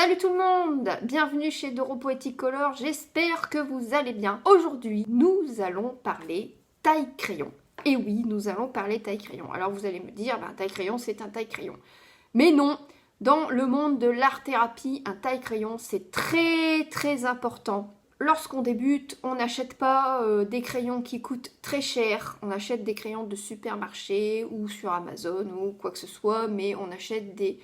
Salut tout le monde, bienvenue chez Doro Poetic Color, j'espère que vous allez bien. Aujourd'hui, nous allons parler taille-crayon. Et oui, nous allons parler taille-crayon. Alors vous allez me dire, taille-crayon c'est un taille-crayon. Mais non, dans le monde de l'art-thérapie, un taille-crayon c'est très important. Lorsqu'on débute, on n'achète pas des crayons qui coûtent très cher, on achète des crayons de supermarché ou sur Amazon ou quoi que ce soit, mais on achète des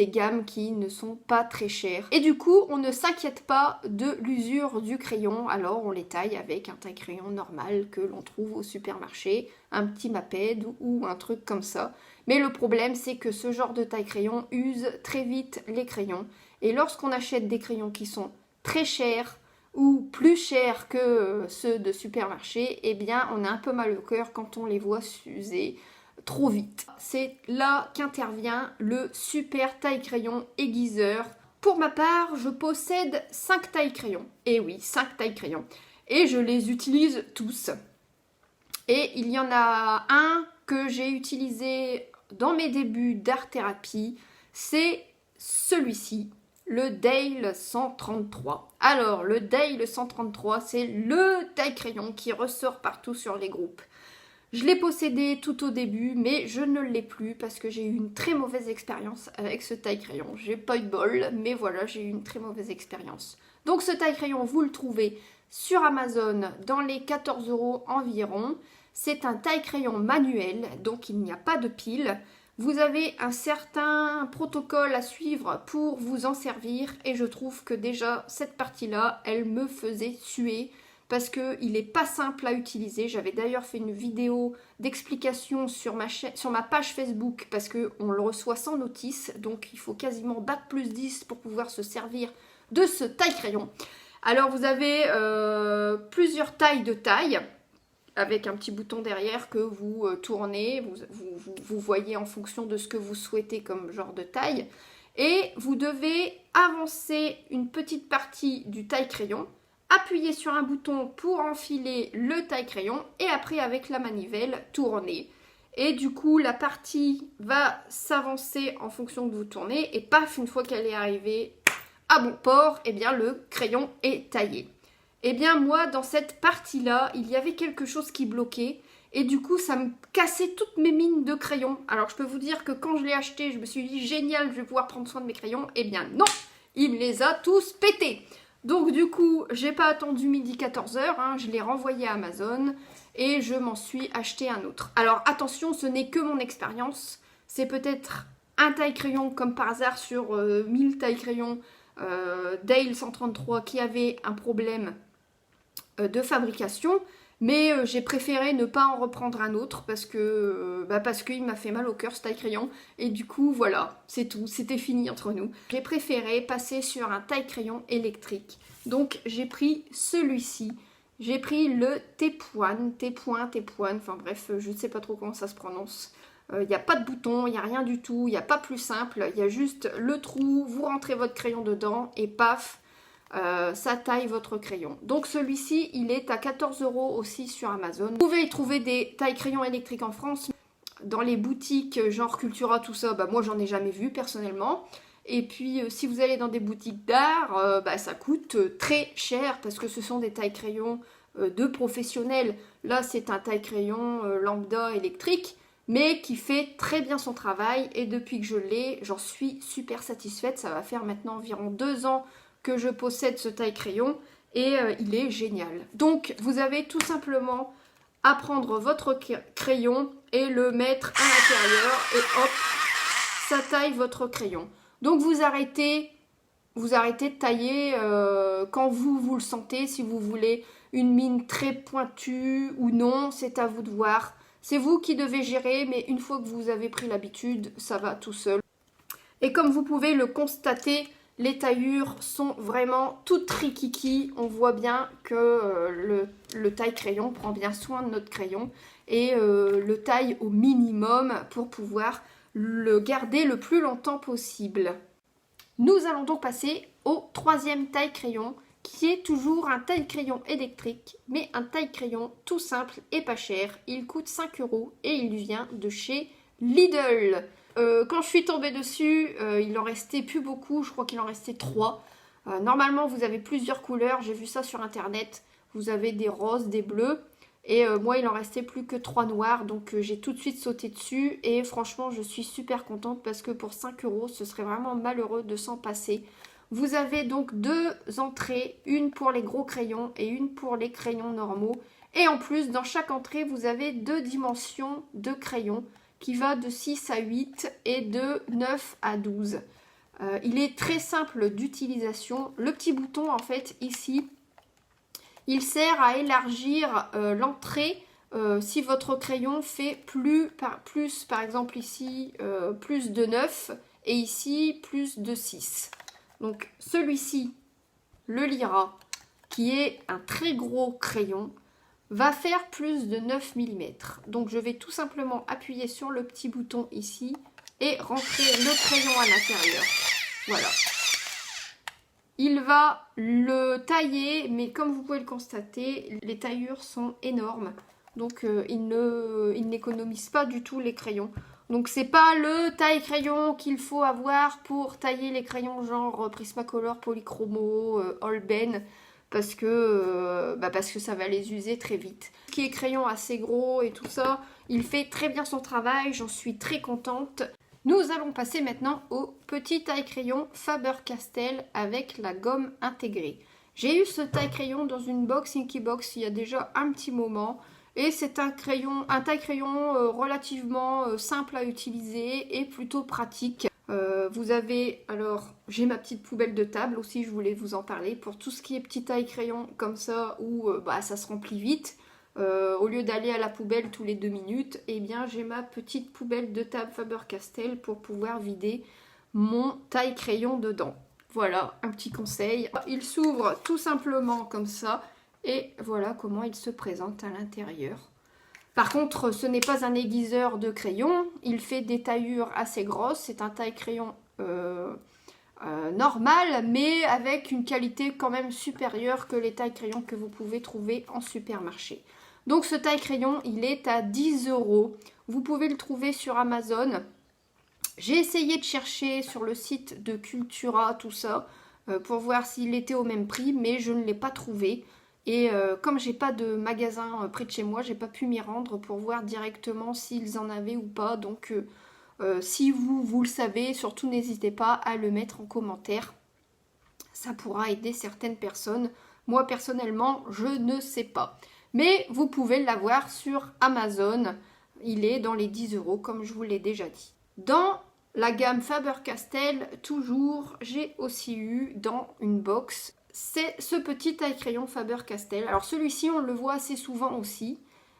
gammes qui ne sont pas très chères. Et du coup, on ne s'inquiète pas de l'usure du crayon, alors on les taille avec un taille-crayon normal que l'on trouve au supermarché, un petit Maped ou un truc comme ça. Mais le problème, c'est que ce genre de taille-crayon use très vite les crayons. Et lorsqu'on achète des crayons qui sont très chers, ou plus chers que ceux de supermarché, eh bien on a un peu mal au cœur quand on les voit s'user trop vite. C'est là qu'intervient le super taille-crayon aiguiseur. Pour ma part, je possède 5 taille-crayons. Et oui, 5 taille-crayons. Et je les utilise tous. Et il y en a un que j'ai utilisé dans mes débuts d'art-thérapie, c'est celui-ci, le Dale 133. Alors, le Dale 133, c'est le taille-crayon qui ressort partout sur les groupes. Je l'ai possédé tout au début, mais je ne l'ai plus parce que j'ai eu une très mauvaise expérience avec ce taille-crayon. J'ai pas eu de bol, mais voilà, j'ai eu une très mauvaise expérience. Donc ce taille-crayon, vous le trouvez sur Amazon dans les 14 € environ. C'est un taille-crayon manuel, donc il n'y a pas de pile. Vous avez un certain protocole à suivre pour vous en servir et je trouve que déjà cette partie-là, elle me faisait suer parce qu'il n'est pas simple à utiliser. J'avais d'ailleurs fait une vidéo d'explication sur ma page Facebook parce qu'on le reçoit sans notice, donc il faut quasiment bac+10 pour pouvoir se servir de ce taille-crayon. Alors vous avez plusieurs tailles de taille, avec un petit bouton derrière que vous tournez, vous voyez en fonction de ce que vous souhaitez comme genre de taille. Et vous devez avancer une petite partie du taille-crayon, appuyer sur un bouton pour enfiler le taille-crayon et après avec la manivelle tourner. Et du coup la partie va s'avancer en fonction que vous tournez et paf, une fois qu'elle est arrivée à bon port, eh bien le crayon est taillé. Eh bien moi dans cette partie là il y avait quelque chose qui bloquait et du coup ça me cassait toutes mes mines de crayons. Alors je peux vous dire que quand je l'ai acheté je me suis dit génial, je vais pouvoir prendre soin de mes crayons. Eh bien non, il me les a tous pétés. Donc du coup, j'ai pas attendu midi 14h, je l'ai renvoyé à Amazon et je m'en suis acheté un autre. Alors attention, ce n'est que mon expérience, c'est peut-être un taille-crayon comme par hasard sur 1000 taille-crayons Dale 133 qui avait un problème de fabrication, mais j'ai préféré ne pas en reprendre un autre parce qu'il m'a fait mal au cœur ce taille-crayon et du coup voilà, c'est tout, c'était fini entre nous. J'ai préféré passer sur un taille-crayon électrique, donc j'ai pris celui-ci, j'ai pris le T-Point, enfin bref, je ne sais pas trop comment ça se prononce. Il n'y a pas de bouton, il n'y a rien du tout, il n'y a pas plus simple, il y a juste le trou, vous rentrez votre crayon dedans et paf, ça taille votre crayon. Donc celui-ci, il est à 14 € aussi sur Amazon. Vous pouvez y trouver des taille-crayons électriques en France. Dans les boutiques genre Cultura, tout ça, moi j'en ai jamais vu personnellement. Et puis si vous allez dans des boutiques d'art, ça coûte très cher parce que ce sont des taille-crayons de professionnels. Là c'est un taille-crayon lambda électrique, mais qui fait très bien son travail. Et depuis que je l'ai, j'en suis super satisfaite. Ça va faire maintenant environ 2 ans que je possède ce taille-crayon et il est génial. Donc vous avez tout simplement à prendre votre crayon et le mettre à l'intérieur et hop, ça taille votre crayon. Donc vous arrêtez de tailler quand vous le sentez, si vous voulez une mine très pointue ou non, c'est à vous de voir. C'est vous qui devez gérer, mais une fois que vous avez pris l'habitude, ça va tout seul. Et comme vous pouvez le constater, les taillures sont vraiment toutes rikiki. On voit bien que le taille-crayon prend bien soin de notre crayon et le taille au minimum pour pouvoir le garder le plus longtemps possible. Nous allons donc passer au troisième taille-crayon qui est toujours un taille-crayon électrique, mais un taille-crayon tout simple et pas cher. Il coûte 5 € et il vient de chez Lidl. Quand je suis tombée dessus, il en restait plus beaucoup, je crois qu'il en restait 3. Normalement, vous avez plusieurs couleurs, j'ai vu ça sur internet. Vous avez des roses, des bleus. Et moi, il en restait plus que 3 noirs, donc j'ai tout de suite sauté dessus. Et franchement, je suis super contente parce que pour 5 €, ce serait vraiment malheureux de s'en passer. Vous avez donc 2 entrées, une pour les gros crayons et une pour les crayons normaux. Et en plus, dans chaque entrée, vous avez 2 dimensions de crayons qui va de 6 à 8 et de 9 à 12. Il est très simple d'utilisation. Le petit bouton, en fait, ici, il sert à élargir l'entrée si votre crayon fait plus, par exemple ici, plus de 9 et ici, plus de 6. Donc celui-ci, le Lyra, qui est un très gros crayon, va faire plus de 9 mm. Donc je vais tout simplement appuyer sur le petit bouton ici et rentrer le crayon à l'intérieur. Voilà. Il va le tailler, mais comme vous pouvez le constater, les taillures sont énormes. Donc il n'économise pas du tout les crayons. Donc c'est pas le taille-crayon qu'il faut avoir pour tailler les crayons genre Prismacolor, Polychromo, Holbein. Parce que ça va les user très vite. Ce qui est crayon assez gros et tout ça, il fait très bien son travail, j'en suis très contente. Nous allons passer maintenant au petit taille-crayon Faber-Castell avec la gomme intégrée. J'ai eu ce taille-crayon dans une box Inky Box il y a déjà un petit moment. Et c'est un taille-crayon relativement simple à utiliser et plutôt pratique. Vous avez, alors j'ai ma petite poubelle de table aussi, je voulais vous en parler, pour tout ce qui est petit taille-crayon comme ça où ça se remplit vite. Au lieu d'aller à la poubelle tous les 2 minutes, eh bien j'ai ma petite poubelle de table Faber-Castell pour pouvoir vider mon taille-crayon dedans. Voilà, un petit conseil. Il s'ouvre tout simplement comme ça et voilà comment il se présente à l'intérieur. Par contre, ce n'est pas un aiguiseur de crayon, il fait des taillures assez grosses, c'est un taille-crayon normal, mais avec une qualité quand même supérieure que les taille-crayons que vous pouvez trouver en supermarché. Donc ce taille-crayon, il est à 10 €. Vous pouvez le trouver sur Amazon. J'ai essayé de chercher sur le site de Cultura, tout ça, pour voir s'il était au même prix, mais je ne l'ai pas trouvé. Et comme j'ai pas de magasin près de chez moi, j'ai pas pu m'y rendre pour voir directement s'ils en avaient ou pas. Donc si vous le savez, surtout n'hésitez pas à le mettre en commentaire. Ça pourra aider certaines personnes. Moi personnellement, je ne sais pas. Mais vous pouvez l'avoir sur Amazon. Il est dans les 10 € comme je vous l'ai déjà dit. Dans la gamme Faber-Castell, toujours, j'ai aussi eu dans une box, c'est ce petit taille-crayon Faber-Castell. Alors celui-ci, on le voit assez souvent aussi.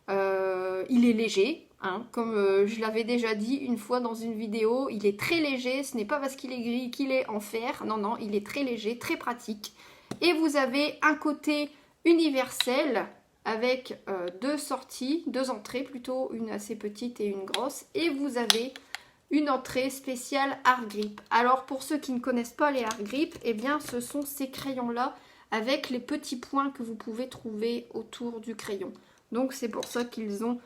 Il est léger, hein, comme je l'avais déjà dit une fois dans une vidéo. Il est très léger, ce n'est pas parce qu'il est gris qu'il est en fer. Non, non, il est très léger, très pratique. Et vous avez un côté universel avec 2 sorties, 2 entrées plutôt, une assez petite et une grosse. Et vous avez une entrée spéciale Art Grip. Alors pour ceux qui ne connaissent pas les Art Grip, eh bien ce sont ces crayons-là avec les petits points que vous pouvez trouver autour du crayon. Donc c'est pour ça qu'ils ont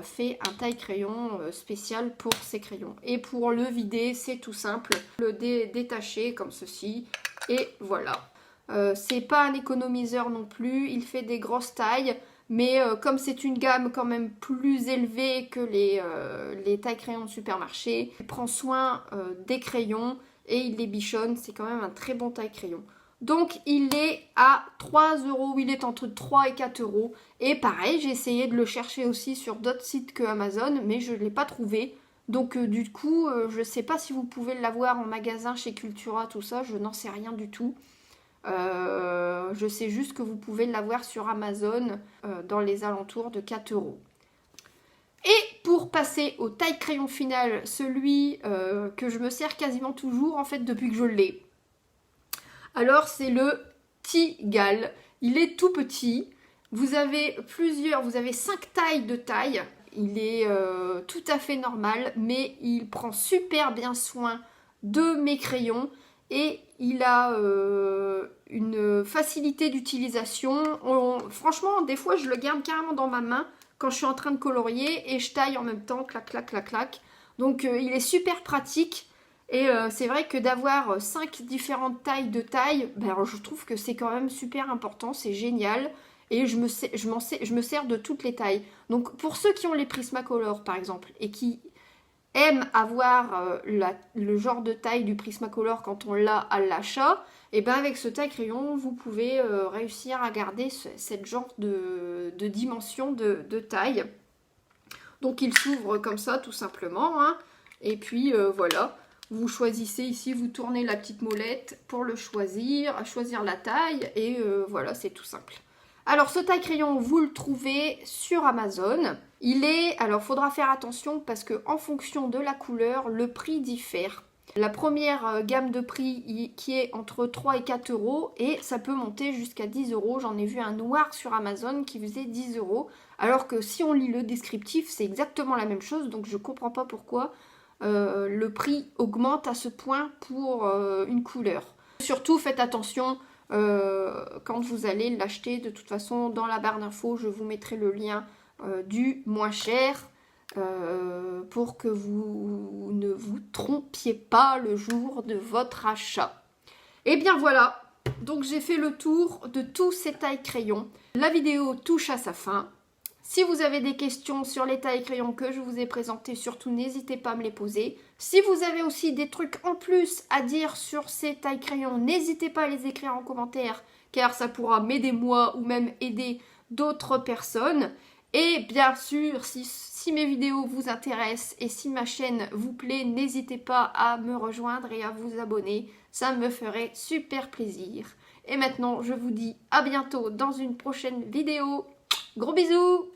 fait un taille-crayon spécial pour ces crayons. Et pour le vider, c'est tout simple. Le détacher comme ceci. Et voilà. C'est pas un économiseur non plus. Il fait des grosses tailles. Mais comme c'est une gamme quand même plus élevée que les taille-crayons de supermarché, il prend soin des crayons et il les bichonne. C'est quand même un très bon taille-crayon. Donc il est à 3 €, il est entre 3 et 4 €. Et pareil, j'ai essayé de le chercher aussi sur d'autres sites que Amazon, mais je ne l'ai pas trouvé. Donc du coup, je ne sais pas si vous pouvez l'avoir en magasin chez Cultura, tout ça, je n'en sais rien du tout. Je sais juste que vous pouvez l'avoir sur Amazon dans les alentours de 4 €. Et pour passer au taille-crayon final, celui que je me sers quasiment toujours en fait depuis que je l'ai. Alors c'est le Tigal. Il est tout petit. Vous avez 5 tailles de taille. Il est tout à fait normal, mais il prend super bien soin de mes crayons. Et il a une facilité d'utilisation. Franchement, des fois, je le garde carrément dans ma main quand je suis en train de colorier et je taille en même temps, clac, clac, clac, clac. Donc il est super pratique. Et c'est vrai que d'avoir 5 différentes tailles de taille, ben, alors, je trouve que c'est quand même super important, c'est génial. Et je me sers de toutes les tailles. Donc pour ceux qui ont les Prismacolor par exemple, et qui aiment avoir le genre de taille du Prismacolor quand on l'a à l'achat, et bien avec ce taille crayon, vous pouvez réussir à garder cette genre de dimension de taille. Donc il s'ouvre comme ça tout simplement, hein. Et puis voilà. Vous choisissez ici, vous tournez la petite molette pour le choisir la taille et voilà, c'est tout simple. Alors ce taille-crayon, vous le trouvez sur Amazon. Alors faudra faire attention parce que en fonction de la couleur, le prix diffère. La première gamme de prix qui est entre 3 et 4 euros et ça peut monter jusqu'à 10 euros. J'en ai vu un noir sur Amazon qui faisait 10 euros. Alors que si on lit le descriptif, c'est exactement la même chose. Donc je comprends pas pourquoi le prix augmente à ce point pour une couleur. Surtout faites attention quand vous allez l'acheter. De toute façon dans la barre d'infos je vous mettrai le lien du moins cher pour que vous ne vous trompiez pas le jour de votre achat. Et bien voilà, donc j'ai fait le tour de tous ces tailles crayons. La vidéo touche à sa fin. Si vous avez des questions sur les tailles crayons que je vous ai présentées, surtout n'hésitez pas à me les poser. Si vous avez aussi des trucs en plus à dire sur ces tailles crayons, n'hésitez pas à les écrire en commentaire, car ça pourra m'aider moi ou même aider d'autres personnes. Et bien sûr, si mes vidéos vous intéressent et si ma chaîne vous plaît, n'hésitez pas à me rejoindre et à vous abonner. Ça me ferait super plaisir. Et maintenant, je vous dis à bientôt dans une prochaine vidéo. Gros bisous!